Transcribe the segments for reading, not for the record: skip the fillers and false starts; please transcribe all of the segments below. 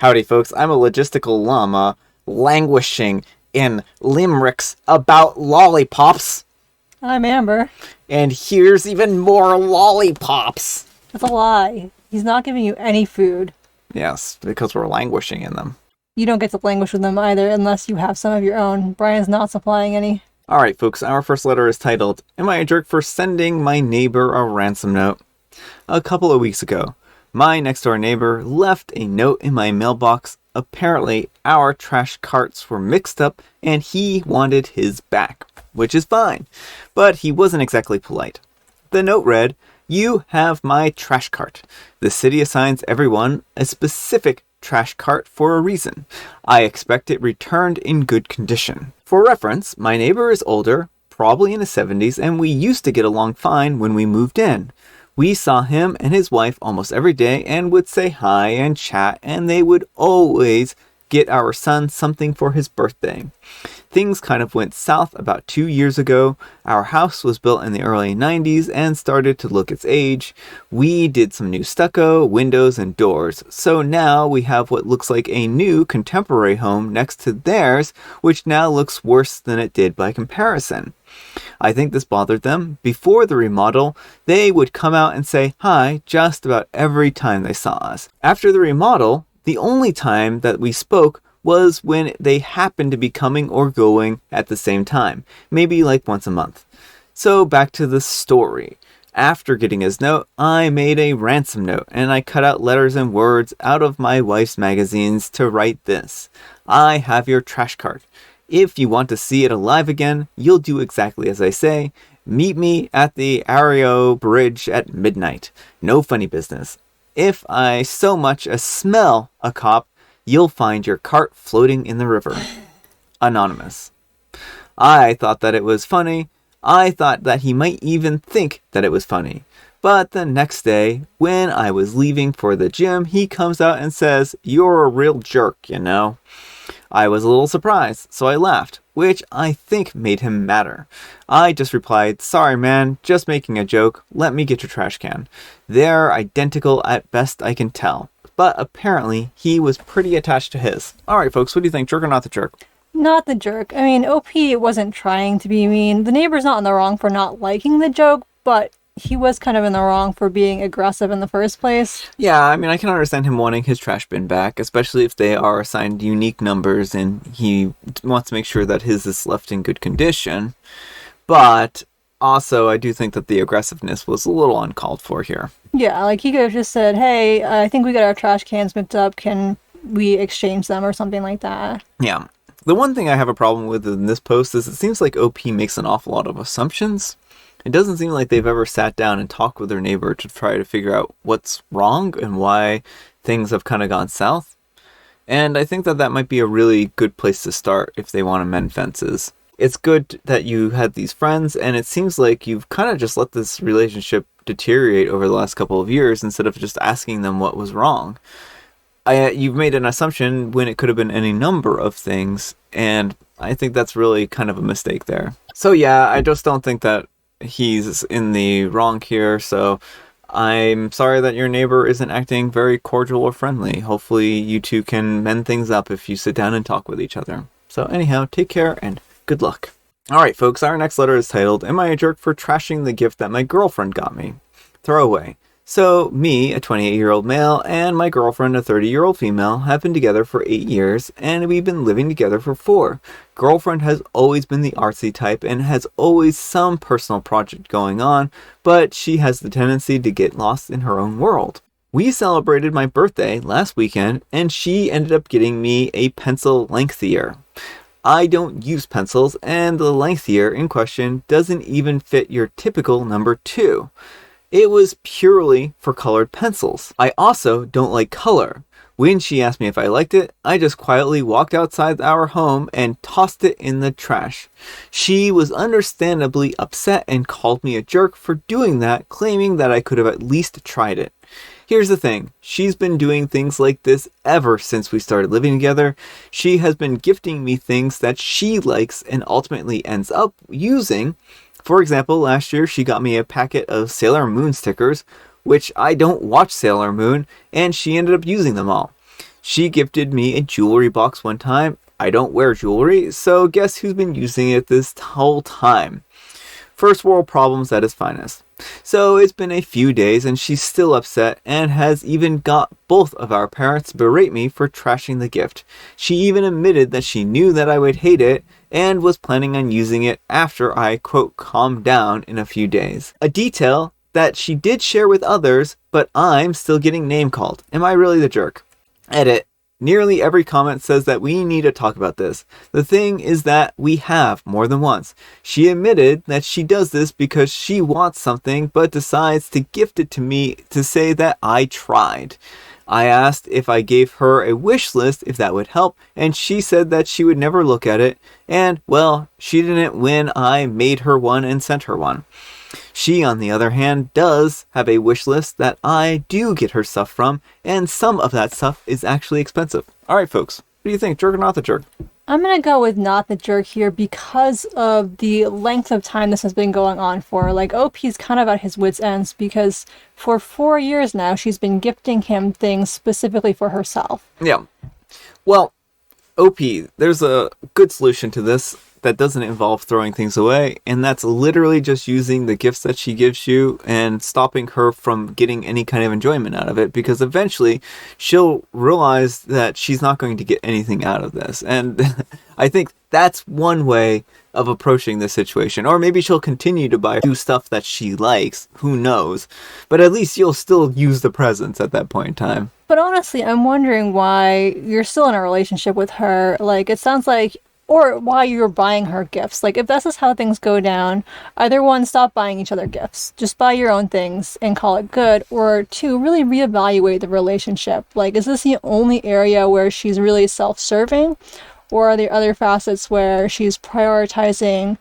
Howdy, folks. I'm a logistical llama languishing in limericks about lollipops. I'm Amber. And here's even more lollipops. That's a lie. He's not giving you any food. Yes, because we're languishing in them. You don't get to languish with them either unless you have some of your own. Brian's not supplying any. Alright, folks. Our first letter is titled, Am I a Jerk for Sending My Neighbor a Ransom Note? A couple of weeks ago, my next-door neighbor left a note in my mailbox. Apparently, our trash carts were mixed up and he wanted his back, which is fine, but he wasn't exactly polite. The note read, You have my trash cart. The city assigns everyone a specific trash cart for a reason. I expect it returned in good condition. For reference, my neighbor is older, probably in his 70s, and we used to get along fine when we moved in. We saw him and his wife almost every day and would say hi and chat, and they would always get our son something for his birthday. Things kind of went south about 2 years ago. Our house was built in the early 90s and started to look its age. We did some new stucco, windows, and doors. So now we have what looks like a new contemporary home next to theirs, which now looks worse than it did by comparison. I think this bothered them. Before the remodel, they would come out and say hi just about every time they saw us. After the remodel, the only time that we spoke was when they happened to be coming or going at the same time, maybe like once a month. So back to the story. After getting his note, I made a ransom note, and I cut out letters and words out of my wife's magazines to write this. I have your trash cart. If you want to see it alive again, you'll do exactly as I say. Meet me at the Ario Bridge at midnight. No funny business. If I so much as smell a cop, you'll find your cart floating in the river. Anonymous. I thought that it was funny. I thought that he might even think that it was funny. But the next day, when I was leaving for the gym, he comes out and says, You're a real jerk, you know. I was a little surprised, so I laughed, which I think made him madder. I just replied, Sorry man, just making a joke, let me get your trash can. They're identical at best I can tell. But apparently, he was pretty attached to his. Alright folks, what do you think, jerk or not the jerk? Not the jerk. I mean, OP wasn't trying to be mean. The neighbor's not in the wrong for not liking the joke, but he was kind of in the wrong for being aggressive in the first place. Yeah, I mean, I can understand him wanting his trash bin back, especially if they are assigned unique numbers and he wants to make sure that his is left in good condition. But also, I do think that the aggressiveness was a little uncalled for here. Yeah, like he could have just said, Hey, I think we got our trash cans mixed up. Can we exchange them or something like that? Yeah. The one thing I have a problem with in this post is it seems like OP makes an awful lot of assumptions. It doesn't seem like they've ever sat down and talked with their neighbor to try to figure out what's wrong and why things have kind of gone south. And I think that that might be a really good place to start if they want to mend fences. It's good that you had these friends, and it seems like you've kind of just let this relationship deteriorate over the last couple of years instead of just asking them what was wrong. You've made an assumption when it could have been any number of things, and I think that's really kind of a mistake there. So yeah, I just don't think that he's in the wrong here, so I'm sorry that your neighbor isn't acting very cordial or friendly. Hopefully you two can mend things up if you sit down and talk with each other. So anyhow, take care and good luck. Alright folks, our next letter is titled, Am I a Jerk for Trashing the Gift That My Girlfriend Got Me? Throwaway. So, me, a 28-year-old male, and my girlfriend, a 30-year-old female, have been together for 8 years, and we've been living together for 4. Girlfriend has always been the artsy type and has always some personal project going on, but she has the tendency to get lost in her own world. We celebrated my birthday last weekend, and she ended up getting me a pencil lengthier. I don't use pencils, and the lengthier in question doesn't even fit your typical number 2. It was purely for colored pencils. I also don't like color. When she asked me if I liked it, I just quietly walked outside our home and tossed it in the trash. She was understandably upset and called me a jerk for doing that, claiming that I could have at least tried it. Here's the thing, she's been doing things like this ever since we started living together. She has been gifting me things that she likes and ultimately ends up using. For example, last year she got me a packet of Sailor Moon stickers, which I don't watch Sailor Moon, and she ended up using them all. She gifted me a jewelry box one time. I don't wear jewelry, so guess who's been using it this whole time? First world problems at its finest. So it's been a few days and she's still upset and has even got both of our parents to berate me for trashing the gift. She even admitted that she knew that I would hate it and was planning on using it after I, quote, calmed down in a few days. A detail that she did share with others, but I'm still getting name called. Am I really the jerk? Edit. Nearly every comment says that we need to talk about this. The thing is that we have more than once. She admitted that she does this because she wants something but decides to gift it to me to say that I tried. I asked if I gave her a wish list if that would help, and she said that she would never look at it, and, well, she didn't when I made her one and sent her one. She, on the other hand, does have a wish list that I do get her stuff from, and some of that stuff is actually expensive. Alright, folks, what do you think? Jerk or not the jerk? I'm going to go with not the jerk here because of the length of time this has been going on for. Like, OP's kind of at his wit's ends because for 4 years now, she's been gifting him things specifically for herself. Yeah. Well, OP, there's a good solution to this that doesn't involve throwing things away, and that's literally just using the gifts that she gives you and stopping her from getting any kind of enjoyment out of it, because eventually she'll realize that she's not going to get anything out of this. And I think that's one way of approaching this situation. Or maybe she'll continue to buy stuff that she likes, who knows, but at least you'll still use the presents at that point in time. But honestly, I'm wondering why you're still in a relationship with her. Like, it sounds like, or why you're buying her gifts. Like, if this is how things go down, either one, stop buying each other gifts. Just buy your own things and call it good. Or two, really reevaluate the relationship. Like, is this the only area where she's really self-serving? Or are there other facets where she's prioritizing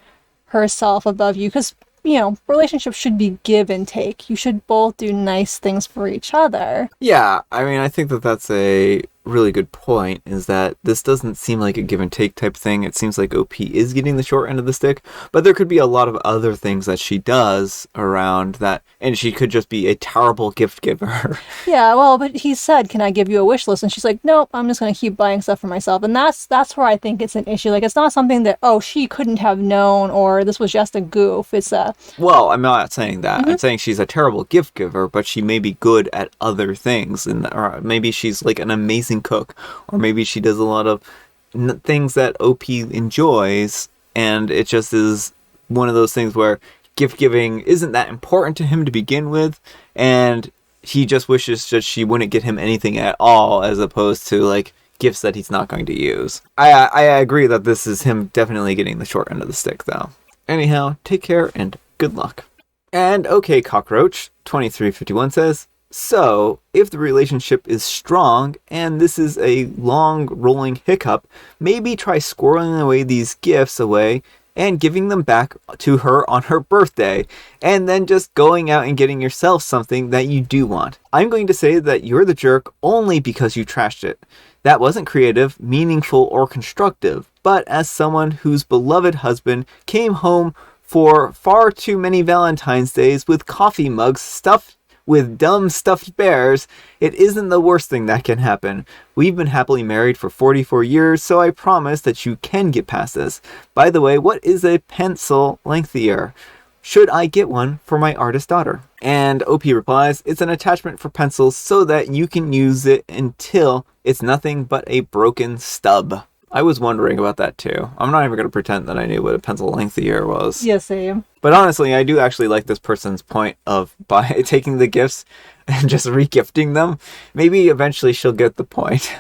herself above you? Because, you know, relationships should be give and take. You should both do nice things for each other. Yeah, I mean, I think that that's a really good point, is that this doesn't seem like a give and take type thing. It seems like OP is getting the short end of the stick, but there could be a lot of other things that she does around that, and she could just be a terrible gift giver. Yeah, well, but he said, can I give you a wish list? And she's like, nope, I'm just going to keep buying stuff for myself. And that's where I think it's an issue. Like, it's not something that, oh, she couldn't have known, or this was just a goof. It's a... Well, I'm not saying that. I'm saying she's a terrible gift giver, but she may be good at other things. Or maybe she's like an amazing cook, or maybe she does a lot of things that OP enjoys, and it just is one of those things where gift giving isn't that important to him to begin with, and he just wishes that she wouldn't get him anything at all, as opposed to like gifts that he's not going to use. I agree that this is him definitely getting the short end of the stick, though. Anyhow, take care and good luck. And okay, Cockroach 2351 says, so, if the relationship is strong and this is a long rolling hiccup, maybe try squirreling away these gifts away and giving them back to her on her birthday, and then just going out and getting yourself something that you do want. I'm going to say that you're the jerk only because you trashed it. That wasn't creative, meaningful, or constructive, but as someone whose beloved husband came home for far too many Valentine's Days with coffee mugs stuffed with dumb stuffed bears, it isn't the worst thing that can happen. We've been happily married for 44 years, so I promise that you can get past this. By the way, what is a pencil lengthier? Should I get one for my artist daughter? And OP replies, it's an attachment for pencils so that you can use it until it's nothing but a broken stub. I was wondering about that too. I'm not even going to pretend that I knew what a pencil lengthier was. Yeah, same. But honestly, I do actually like this person's point of by taking the gifts and just re-gifting them. Maybe eventually she'll get the point.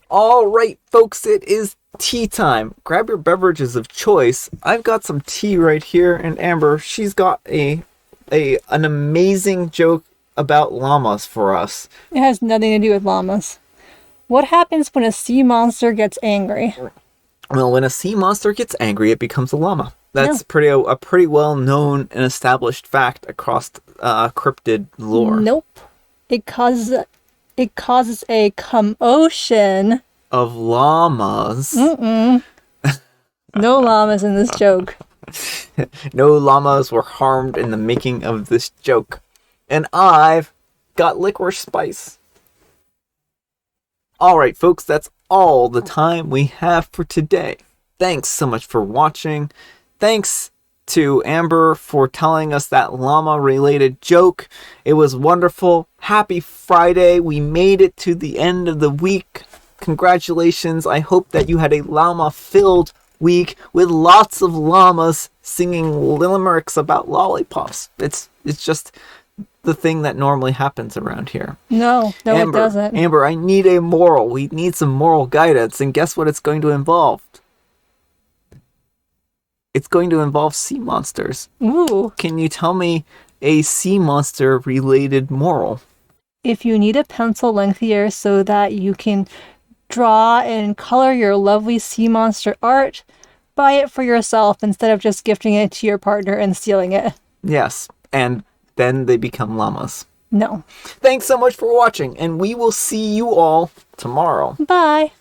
All right, folks, it is tea time. Grab your beverages of choice. I've got some tea right here, and Amber, she's got an amazing joke about llamas for us. It has nothing to do with llamas. What happens when a sea monster gets angry? Well, when a sea monster gets angry, it becomes a llama. That's a pretty well known and established fact across cryptid lore. Nope. It causes a commotion Of llamas. No llamas in this joke. No llamas were harmed in the making of this joke. And I've got licorice spice. Alright, folks, that's all the time we have for today. Thanks so much for watching. Thanks to Amber for telling us that llama-related joke. It was wonderful. Happy Friday. We made it to the end of the week. Congratulations. I hope that you had a llama-filled week with lots of llamas singing limericks about lollipops. It's just the thing that normally happens around here. No, Amber, it doesn't. Amber, I need a moral. We need some moral guidance, and guess what it's going to involve? It's going to involve sea monsters. Ooh. Can you tell me a sea monster related moral? If you need a pencil lengthier so that you can draw and color your lovely sea monster art, buy it for yourself instead of just gifting it to your partner and stealing it. Yes, and then they become llamas. No. Thanks so much for watching, and we will see you all tomorrow. Bye.